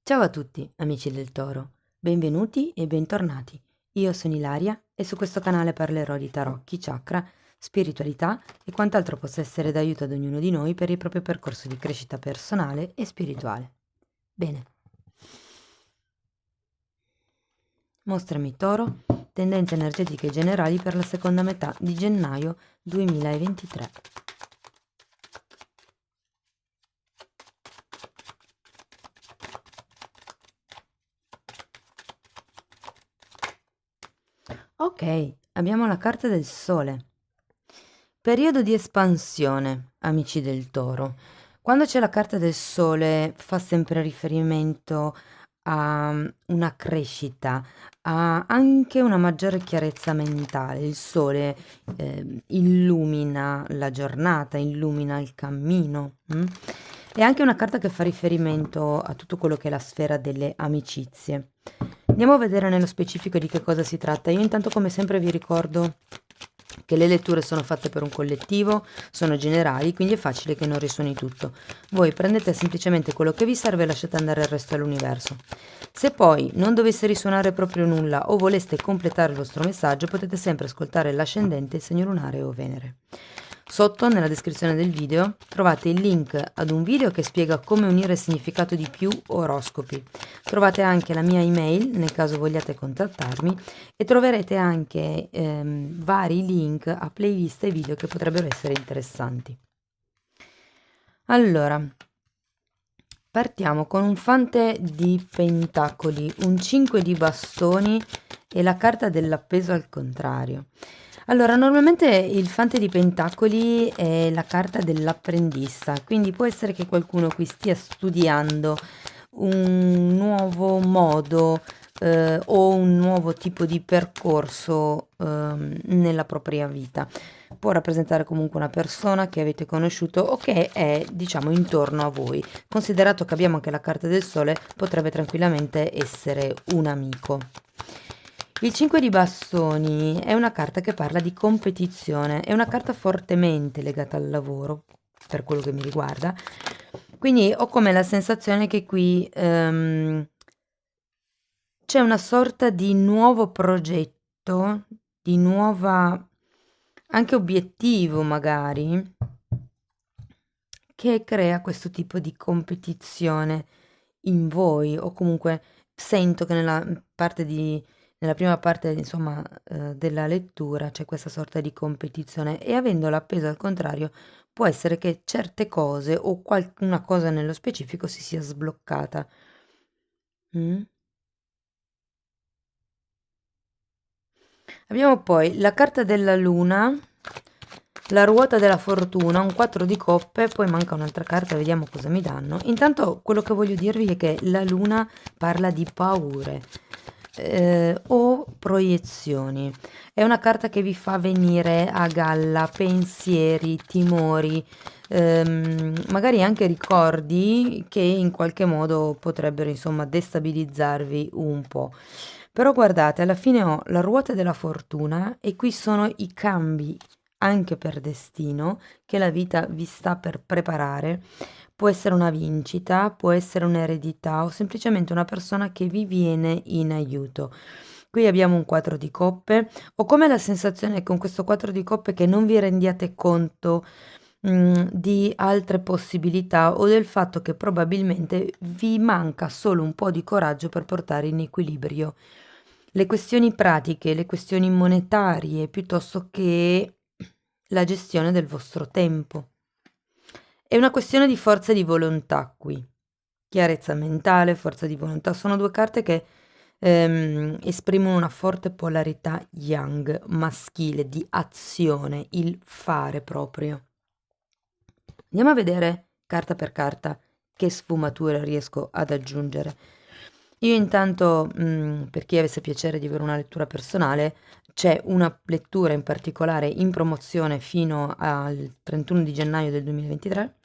Ciao a tutti, amici del Toro. Benvenuti e bentornati. Io sono Ilaria e su questo canale parlerò di tarocchi, chakra, spiritualità e quant'altro possa essere d'aiuto ad ognuno di noi per il proprio percorso di crescita personale e spirituale. Bene. Mostrami Toro, tendenze energetiche generali per la seconda metà di gennaio 2023. Ok, abbiamo la carta del Sole. Periodo di espansione, amici del Toro. Quando c'è la carta del Sole fa sempre riferimento a una crescita, a anche una maggiore chiarezza mentale. Il Sole illumina la giornata, illumina il cammino. È anche una carta che fa riferimento a tutto quello che è la sfera delle amicizie. Andiamo a vedere nello specifico di che cosa si tratta. Io intanto come sempre vi ricordo che le letture sono fatte per un collettivo, sono generali, quindi è facile che non risuoni tutto. Voi prendete semplicemente quello che vi serve e lasciate andare il resto all'universo. Se poi non dovesse risuonare proprio nulla o voleste completare il vostro messaggio, potete sempre ascoltare l'ascendente, il segno lunare o Venere. Sotto, nella descrizione del video, trovate il link ad un video che spiega come unire il significato di più oroscopi. Trovate anche la mia email nel caso vogliate contattarmi e troverete anche vari link a playlist e video che potrebbero essere interessanti. Allora, partiamo con un fante di pentacoli, un 5 di bastoni e la carta dell'appeso al contrario. Allora, normalmente il fante di pentacoli è la carta dell'apprendista, quindi può essere che qualcuno qui stia studiando un nuovo modo o un nuovo tipo di percorso nella propria vita. Può rappresentare comunque una persona che avete conosciuto o che è, diciamo, intorno a voi. Considerato che abbiamo anche la carta del sole, potrebbe tranquillamente essere un amico. Il 5 di bastoni è una carta che parla di competizione, è una carta fortemente legata al lavoro, per quello che mi riguarda. Quindi ho come la sensazione che qui c'è una sorta di nuovo progetto, di nuova anche obiettivo magari, che crea questo tipo di competizione in voi, o comunque sento che nella prima parte, insomma, della lettura c'è questa sorta di competizione e avendola appesa al contrario può essere che certe cose o qualcuna cosa nello specifico si sia sbloccata. Mm? Abbiamo poi la carta della luna, la ruota della fortuna, un 4 di coppe, poi manca un'altra carta, vediamo cosa mi danno. Intanto quello che voglio dirvi è che la luna parla di paure o proiezioni. È una carta che vi fa venire a galla pensieri, timori, magari anche ricordi che in qualche modo potrebbero insomma destabilizzarvi un po'. Però guardate, alla fine ho la ruota della fortuna e qui sono i cambi anche per destino che la vita vi sta per preparare. Può essere una vincita, può essere un'eredità o semplicemente una persona che vi viene in aiuto. Qui abbiamo un 4 di coppe. Ho come la sensazione con questo 4 di coppe che non vi rendiate conto di altre possibilità o del fatto che probabilmente vi manca solo un po' di coraggio per portare in equilibrio le questioni pratiche, le questioni monetarie, piuttosto che la gestione del vostro tempo. È una questione di forza di volontà qui. Chiarezza mentale, forza di volontà, sono due carte che esprimono una forte polarità yang, maschile, di azione, il fare proprio. Andiamo a vedere carta per carta che sfumature riesco ad aggiungere. Io intanto, per chi avesse piacere di avere una lettura personale, c'è una lettura in particolare in promozione fino al 31 di gennaio del 2023.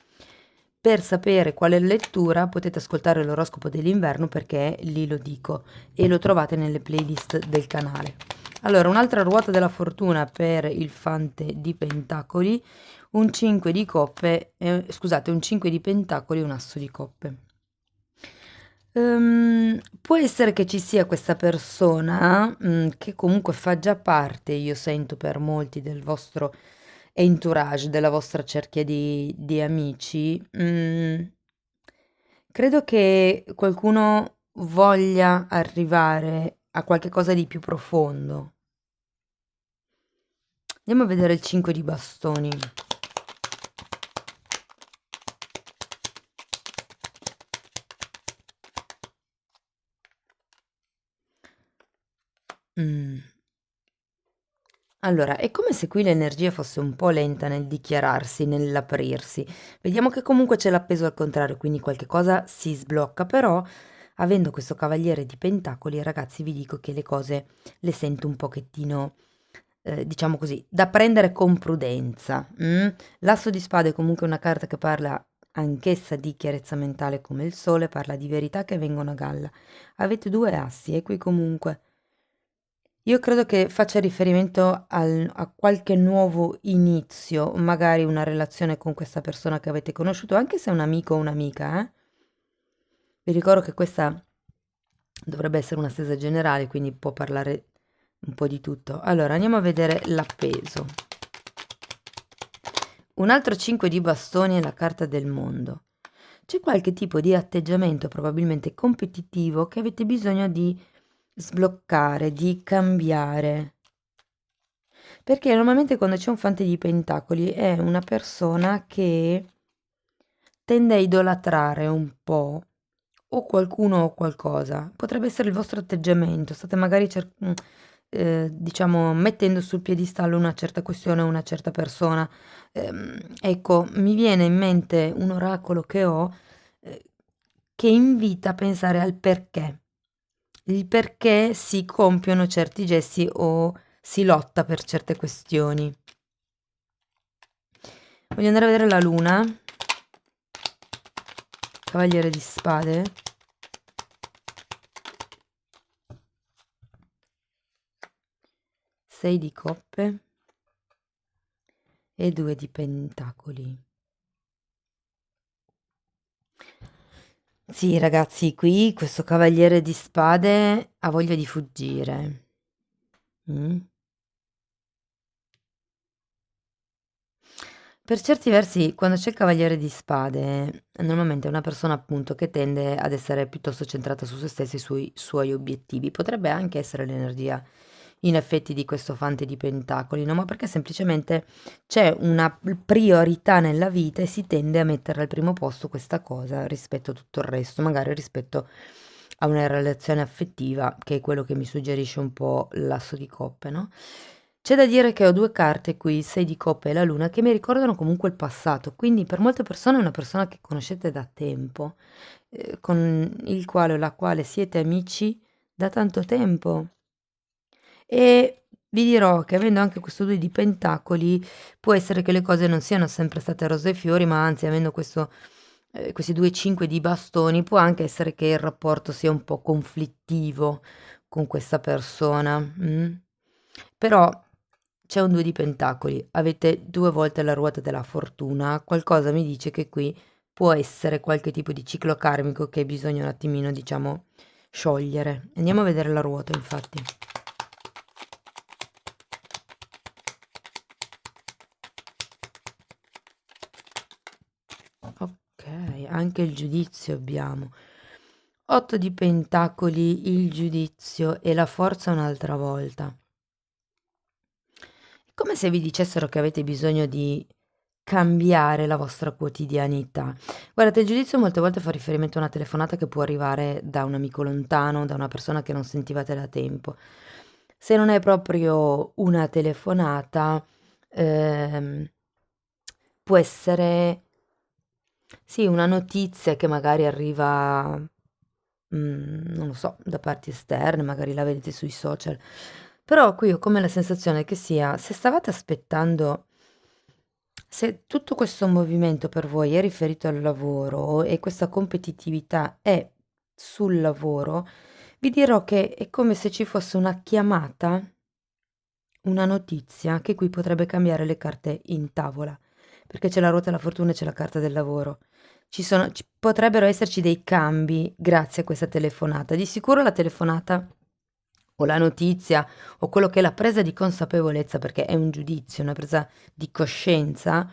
Per sapere quale lettura potete ascoltare l'oroscopo dell'inverno perché lì lo dico e lo trovate nelle playlist del canale. Allora, un'altra ruota della fortuna per il fante di pentacoli, un 5 di coppe, scusate, un 5 di pentacoli e un asso di coppe. Può essere che ci sia questa persona, che comunque fa già parte, io sento per molti, del vostro entourage, della vostra cerchia di amici. Credo che qualcuno voglia arrivare a qualche cosa di più profondo. Andiamo a vedere il 5 di bastoni. Mm. Allora, è come se qui l'energia fosse un po' lenta nel dichiararsi, nell'aprirsi. Vediamo che comunque c'è l'appeso al contrario, quindi qualche cosa si sblocca, però avendo questo cavaliere di pentacoli, ragazzi, vi dico che le cose le sento un pochettino, diciamo così, da prendere con prudenza. L'asso di spade è comunque una carta che parla anch'essa di chiarezza mentale come il sole, parla di verità che vengono a galla. Avete due assi e qui comunque io credo che faccia riferimento a qualche nuovo inizio, magari una relazione con questa persona che avete conosciuto, anche se è un amico o un'amica, eh? Vi ricordo che questa dovrebbe essere una stesa generale, quindi può parlare un po' di tutto. Allora, andiamo a vedere l'appeso. Un altro 5 di bastoni è la carta del mondo. C'è qualche tipo di atteggiamento probabilmente competitivo che avete bisogno di sbloccare, di cambiare. Perché normalmente quando c'è un fante di pentacoli è una persona che tende a idolatrare un po' o qualcuno o qualcosa. Potrebbe essere il vostro atteggiamento, state magari diciamo mettendo sul piedistallo una certa questione o una certa persona. Ecco, mi viene in mente un oracolo che ho eh, che invita a pensare al perché. Il perché si compiono certi gesti o si lotta per certe questioni. Voglio andare a vedere la luna. Cavaliere di spade. Sei di coppe. E 2 di pentacoli. Sì, ragazzi, qui questo cavaliere di spade ha voglia di fuggire. Mm? Per certi versi, quando c'è il cavaliere di spade, normalmente è una persona appunto che tende ad essere piuttosto centrata su se stessa e sui suoi obiettivi. Potrebbe anche essere l'energia in effetti di questo fante di pentacoli, no? Ma perché semplicemente c'è una priorità nella vita e si tende a mettere al primo posto questa cosa rispetto a tutto il resto, magari rispetto a una relazione affettiva, che è quello che mi suggerisce un po' l'asso di coppe, no? C'è da dire che ho due carte qui, il 6 di coppe e la luna, che mi ricordano comunque il passato, quindi per molte persone è una persona che conoscete da tempo, con il quale o la quale siete amici da tanto tempo. E vi dirò che avendo anche questo 2 di pentacoli, può essere che le cose non siano sempre state rose e fiori, ma anzi avendo questi 2 5 di bastoni, può anche essere che il rapporto sia un po' conflittivo con questa persona. Però c'è un 2 di pentacoli, avete due volte la ruota della fortuna, qualcosa mi dice che qui può essere qualche tipo di ciclo karmico che bisogna un attimino, diciamo, sciogliere. Andiamo a vedere la ruota, infatti. Ok, anche il giudizio abbiamo. 8 di pentacoli, il giudizio e la forza un'altra volta. È come se vi dicessero che avete bisogno di cambiare la vostra quotidianità. Guardate, il giudizio molte volte fa riferimento a una telefonata che può arrivare da un amico lontano, da una persona che non sentivate da tempo. Se non è proprio una telefonata, ehm, può essere, sì, una notizia che magari arriva, non lo so, da parti esterne, magari la vedete sui social. Però qui ho come la sensazione che sia, se stavate aspettando, se tutto questo movimento per voi è riferito al lavoro e questa competitività è sul lavoro, vi dirò che è come se ci fosse una chiamata, una notizia che qui potrebbe cambiare le carte in tavola, perché c'è la ruota della fortuna e c'è la carta del lavoro. potrebbero esserci dei cambi grazie a questa telefonata. Di sicuro la telefonata o la notizia o quello che è la presa di consapevolezza, perché è un giudizio, una presa di coscienza,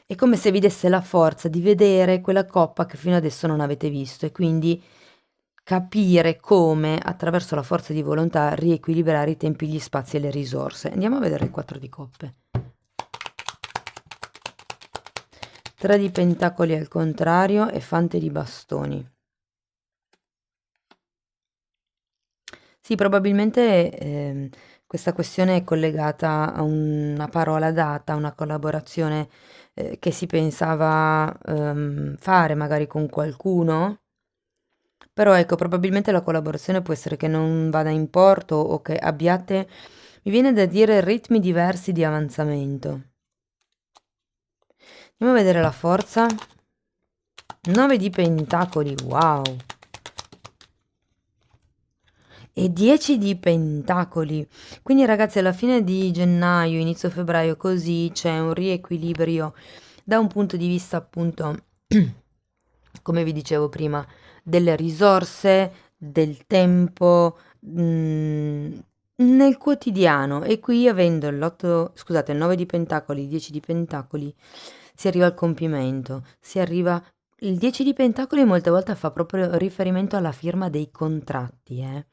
è come se vi desse la forza di vedere quella coppa che fino adesso non avete visto e quindi capire come attraverso la forza di volontà riequilibrare i tempi, gli spazi e le risorse. Andiamo a vedere il 4 di coppe. 3 di pentacoli al contrario e fante di bastoni. Sì, probabilmente questa questione è collegata a una parola data, a una collaborazione che si pensava fare magari con qualcuno, però ecco, probabilmente la collaborazione può essere che non vada in porto o che abbiate, mi viene da dire, ritmi diversi di avanzamento. Andiamo a vedere la forza. 9 di pentacoli, wow! E 10 di pentacoli. Quindi ragazzi, alla fine di gennaio, inizio febbraio, così c'è un riequilibrio da un punto di vista appunto, come vi dicevo prima, delle risorse, del tempo, nel quotidiano. E qui avendo scusate, il 9 di pentacoli, il 10 di pentacoli, si arriva al compimento, si arriva... Il 10 di pentacoli molte volte fa proprio riferimento alla firma dei contratti,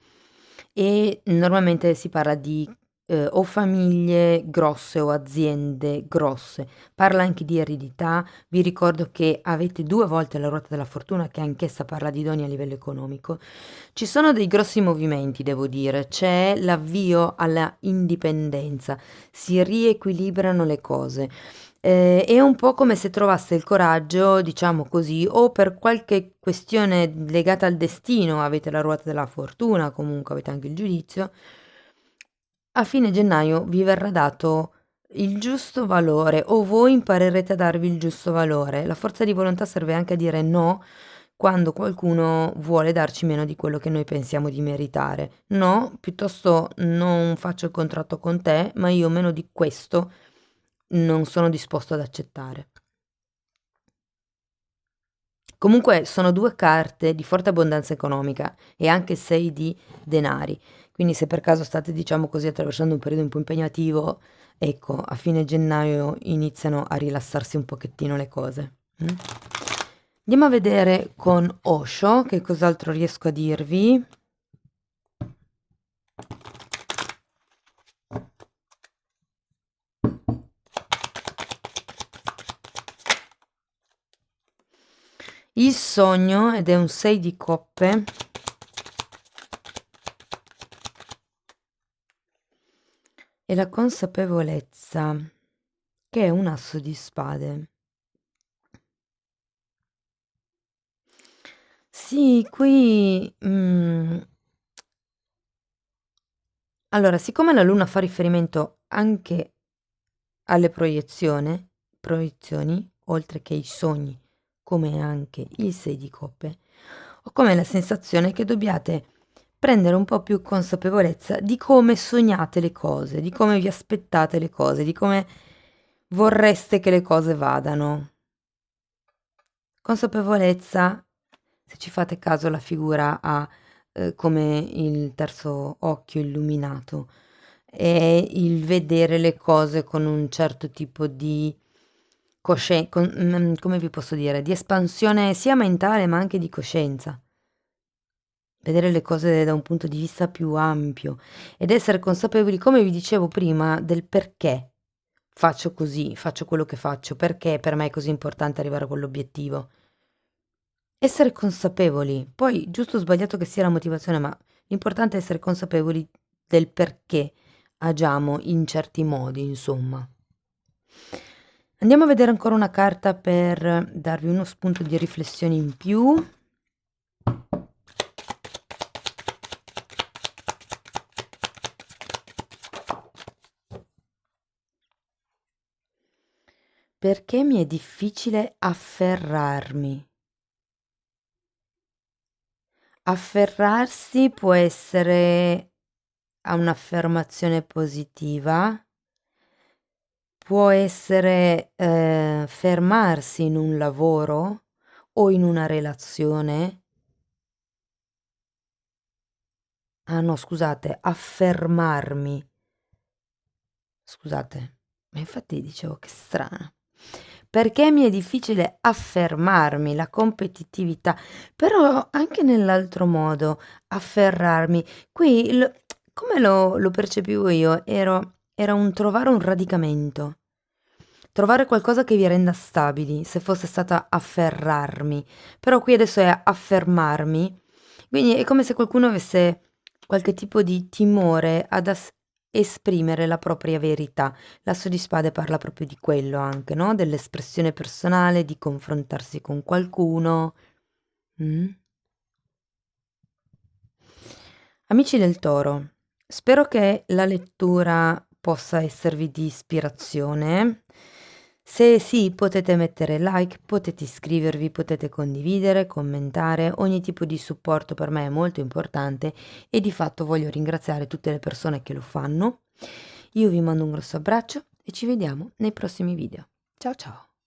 e normalmente si parla di o famiglie grosse o aziende grosse. Parla anche di eredità. Vi ricordo che avete 2 volte la ruota della fortuna, che anch'essa parla di doni a livello economico. Ci sono dei grossi movimenti, devo dire. C'è l'avvio alla indipendenza, si riequilibrano le cose. È un po' come se trovaste il coraggio, diciamo così, o per qualche questione legata al destino, avete la ruota della fortuna, comunque avete anche il giudizio, a fine gennaio vi verrà dato il giusto valore o voi imparerete a darvi il giusto valore. La forza di volontà serve anche a dire no quando qualcuno vuole darci meno di quello che noi pensiamo di meritare. No, piuttosto non faccio il contratto con te, ma io meno di questo non sono disposto ad accettare. Comunque sono 2 carte di forte abbondanza economica e anche 6 di denari. Quindi se per caso state, diciamo così, attraversando un periodo un po' impegnativo, ecco, a fine gennaio iniziano a rilassarsi un pochettino le cose. Andiamo a vedere con Osho che cos'altro riesco a dirvi. Il sogno, ed è un 6 di coppe. E la consapevolezza, che è un asso di spade. Sì, qui allora, siccome la luna fa riferimento anche alle proiezioni, oltre che ai sogni, come anche il 6 di coppe, ho come la sensazione che dobbiate prendere un po' più consapevolezza di come sognate le cose, di come vi aspettate le cose, di come vorreste che le cose vadano. Consapevolezza, se ci fate caso, la figura ha come il terzo occhio illuminato, è il vedere le cose con un certo tipo di come vi posso dire, di espansione sia mentale ma anche di coscienza. Vedere le cose da un punto di vista più ampio ed essere consapevoli, come vi dicevo prima, del perché faccio così, faccio quello che faccio, perché per me è così importante arrivare a quell'obiettivo. Essere consapevoli, poi giusto o sbagliato che sia la motivazione, ma l'importante è essere consapevoli del perché agiamo in certi modi, insomma. Andiamo a vedere ancora una carta per darvi uno spunto di riflessione in più. Perché mi è difficile afferrarmi? Afferrarsi può essere a un'affermazione positiva, può essere fermarsi in un lavoro o in una relazione. Ah no, scusate, affermarmi. Scusate, ma infatti dicevo che strana. Perché mi è difficile affermarmi, la competitività, però anche nell'altro modo, afferrarmi. Qui come lo percepivo io, era un trovare un radicamento, trovare qualcosa che vi renda stabili, se fosse stata afferrarmi, però qui adesso è affermarmi, quindi è come se qualcuno avesse qualche tipo di timore ad esprimere la propria verità. L'asso di spade parla proprio di quello anche, no? Dell'espressione personale, di confrontarsi con qualcuno. Mm? Amici del Toro, spero che la lettura possa esservi di ispirazione. Se sì, potete mettere like, potete iscrivervi, potete condividere, commentare, ogni tipo di supporto per me è molto importante e di fatto voglio ringraziare tutte le persone che lo fanno. Io vi mando un grosso abbraccio e ci vediamo nei prossimi video. Ciao ciao!